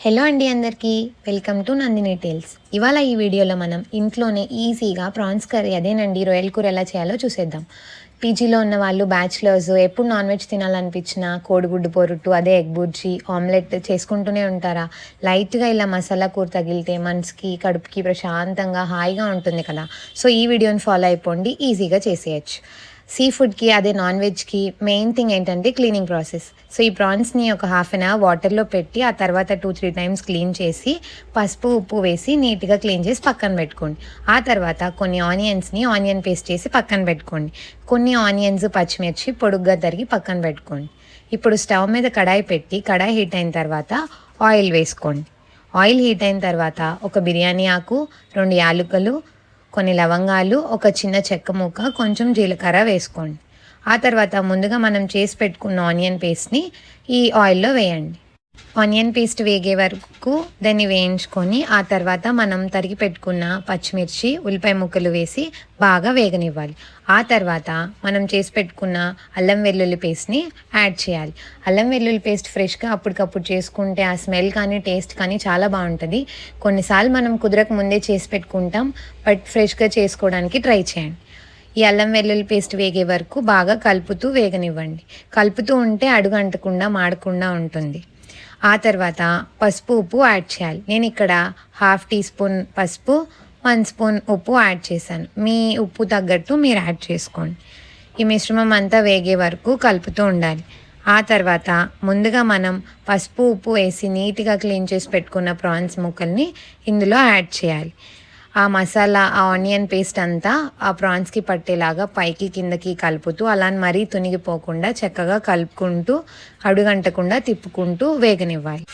Hello అండి అందరికీ welcome to Nandini tiles. ఇవాళ ఈ వీడియోలో మనం ఇంట్లోనే ఈజీగా ప్రాన్స్ కర్రీ అదేనండి రొయ్యల కూర ఎలా చేయాలో చూసేద్దాం. పీజీలో ఉన్న వాళ్ళు బ్యాచిలర్స్ ఎప్పుడు నాన్ వెజ్ తినాలనిపించినా కోడిగుడ్డు పొరుటు అదే ఎగ్ బుర్జీ ఆమ్లెట్ చేసుకుంటూనే ఉంటారా? లైట్గా ఇలా మసాలా కూర తగిలితే మనసుకి కడుపుకి ప్రశాంతంగా హాయిగా ఉంటుంది కదా. సో ఈ వీడియోని ఫాలో అయిపోండి, ఈజీగా చేసేయచ్చు. సీ ఫుడ్కి అదే నాన్ వెజ్కి మెయిన్ థింగ్ ఏంటంటే క్లీనింగ్ ప్రాసెస్. సో ఈ ప్రాన్స్ని ఒక హాఫ్ అన్ అవర్ వాటర్లో పెట్టి ఆ తర్వాత 2-3 టైమ్స్ క్లీన్ చేసి పసుపు ఉప్పు వేసి నీట్గా క్లీన్ చేసి పక్కన పెట్టుకోండి. ఆ తర్వాత కొన్ని ఆనియన్స్ని ఆనియన్ పేస్ట్ చేసి పక్కన పెట్టుకోండి. కొన్ని ఆనియన్స్ పచ్చిమిర్చి పొడుగ్గా తరిగి పక్కన పెట్టుకోండి. ఇప్పుడు స్టవ్ మీద కడాయి పెట్టి కడాయి హీట్ అయిన తర్వాత ఆయిల్ వేసుకోండి. ఆయిల్ హీట్ అయిన తర్వాత ఒక బిర్యానీ ఆకు, 2 యాలకులు, కొన్ని లవంగాలు, ఒక చిన్న చెక్క ముక్క, కొంచెం జీలకర్ర వేసుకోండి. ఆ తర్వాత ముందుగా మనం చేసి పెట్టుకున్న ఆనియన్ పేస్ట్ని ఈ ఆయిల్లో వేయండి. ఆనియన్ పేస్ట్ వేగే వరకు దాన్ని వేయించుకొని ఆ తర్వాత మనం తరిగి పెట్టుకున్న పచ్చిమిర్చి ఉల్లిపాయ ముక్కలు వేసి బాగా వేగనివ్వాలి. ఆ తర్వాత మనం చేసి పెట్టుకున్న అల్లం వెల్లుల్లి పేస్ట్ని యాడ్ చేయాలి. అల్లం వెల్లుల్లి పేస్ట్ ఫ్రెష్గా అప్పటికప్పుడు చేసుకుంటే ఆ స్మెల్ కానీ టేస్ట్ కానీ చాలా బాగుంటుంది. కొన్నిసార్లు మనం కుదరక ముందే చేసి పెట్టుకుంటాం, బట్ ఫ్రెష్గా చేసుకోవడానికి ట్రై చేయండి. ఈ అల్లం వెల్లుల్లి పేస్ట్ వేగే వరకు బాగా కలుపుతూ వేగనివ్వండి. కలుపుతూ ఉంటే అడుగు అంటకుండా మాడకుండా ఉంటుంది. ఆ తర్వాత పసుపు ఉప్పు యాడ్ చేయాలి. నేను ఇక్కడ 1/2 టీ స్పూన్ పసుపు, 1 స్పూన్ ఉప్పు యాడ్ చేశాను. మీ ఉప్పు తగ్గట్టు మీరు యాడ్ చేసుకోండి. ఈ మిశ్రమం అంతా వేగే వరకు కలుపుతూ ఉండాలి. ఆ తర్వాత ముందుగా మనం పసుపు ఉప్పు వేసి నీట్గా క్లీన్ చేసి పెట్టుకున్న ప్రాన్స్ ముక్కల్ని ఇందులో యాడ్ చేయాలి. ఆ మసాలా ఆ ఆనియన్ పేస్ట్ అంతా ఆ ప్రాన్స్కి పట్టేలాగా పైకి కిందకి కలుపుతూ అలా మరీ తునిగిపోకుండా చక్కగా కలుపుకుంటూ అడుగంటకుండా తిప్పుకుంటూ వేగనివ్వాలి.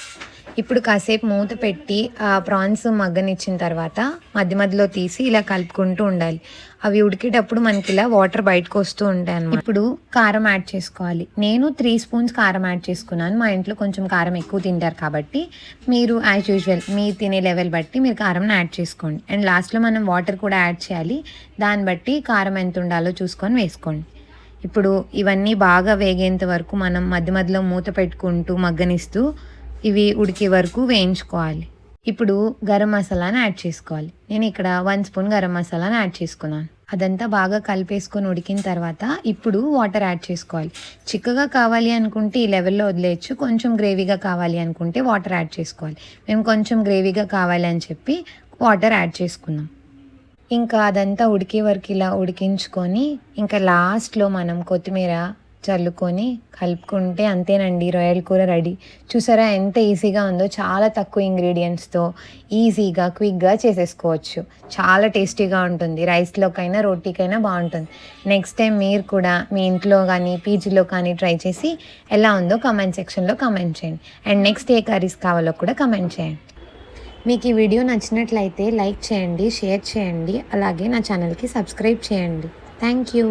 ఇప్పుడు కాసేపు మూత పెట్టి ఆ ప్రాన్స్ మగ్గనిచ్చిన తర్వాత మధ్య మధ్యలో తీసి ఇలా కలుపుకుంటూ ఉండాలి. అవి ఉడికేటప్పుడు మనకి ఇలా వాటర్ బయటకు వస్తూ ఉంటాయి అన్నమాట. ఇప్పుడు కారం యాడ్ చేసుకోవాలి. నేను 3 స్పూన్స్ కారం యాడ్ చేసుకున్నాను. మా ఇంట్లో కొంచెం కారం ఎక్కువ తింటారు కాబట్టి మీరు యాజ్ యూజువల్ మీ తినే లెవెల్ బట్టి మీరు కారంని యాడ్ చేసుకోండి. అండ్ లాస్ట్లో మనం వాటర్ కూడా యాడ్ చేయాలి. దాన్ని బట్టి కారం ఎంత ఉండాలో చూసుకొని వేసుకోండి. ఇప్పుడు ఇవన్నీ బాగా వేగేంత వరకు మనం మధ్య మధ్యలో మూత పెట్టుకుంటూ మగ్గనిస్తూ ఇవి ఉడికే వరకు వేయించుకోవాలి. ఇప్పుడు గరం మసాలాను యాడ్ చేసుకోవాలి. నేను ఇక్కడ 1 స్పూన్ గరం మసాలాను యాడ్ చేసుకున్నాను. అదంతా బాగా కలిపేసుకొని ఉడికిన తర్వాత ఇప్పుడు వాటర్ యాడ్ చేసుకోవాలి. చిక్కగా కావాలి అనుకుంటే ఈ లెవెల్లో వదిలేయచ్చు. కొంచెం గ్రేవీగా కావాలి అనుకుంటే వాటర్ యాడ్ చేసుకోవాలి. మేము కొంచెం గ్రేవీగా కావాలి అని చెప్పి వాటర్ యాడ్ చేసుకున్నాం. ఇంకా అదంతా ఉడికే వరకు ఇలా ఉడికించుకొని ఇంకా లాస్ట్లో మనం కొత్తిమీర చల్లుకొని కలుపుకుంటే అంతేనండి, రొయ్యల కూర రెడీ. చూసారా ఎంత ఈజీగా ఉందో. చాలా తక్కువ ఇంగ్రీడియంట్స్తో ఈజీగా క్విక్గా చేసేసుకోవచ్చు. చాలా టేస్టీగా ఉంటుంది. రైస్లోకైనా రోటీకైనా బాగుంటుంది. నెక్స్ట్ టైం మీరు కూడా మీ ఇంట్లో కానీ పీజీలో కానీ ట్రై చేసి ఎలా ఉందో కమెంట్ సెక్షన్లో కమెంట్ చేయండి. అండ్ నెక్స్ట్ ఏ కర్రీస్ కావాలో కూడా కమెంట్ చేయండి. మీకు ఈ వీడియో నచ్చినట్లయితే లైక్ చేయండి, షేర్ చేయండి, అలాగే నా ఛానల్కి సబ్స్క్రైబ్ చేయండి. Thank you.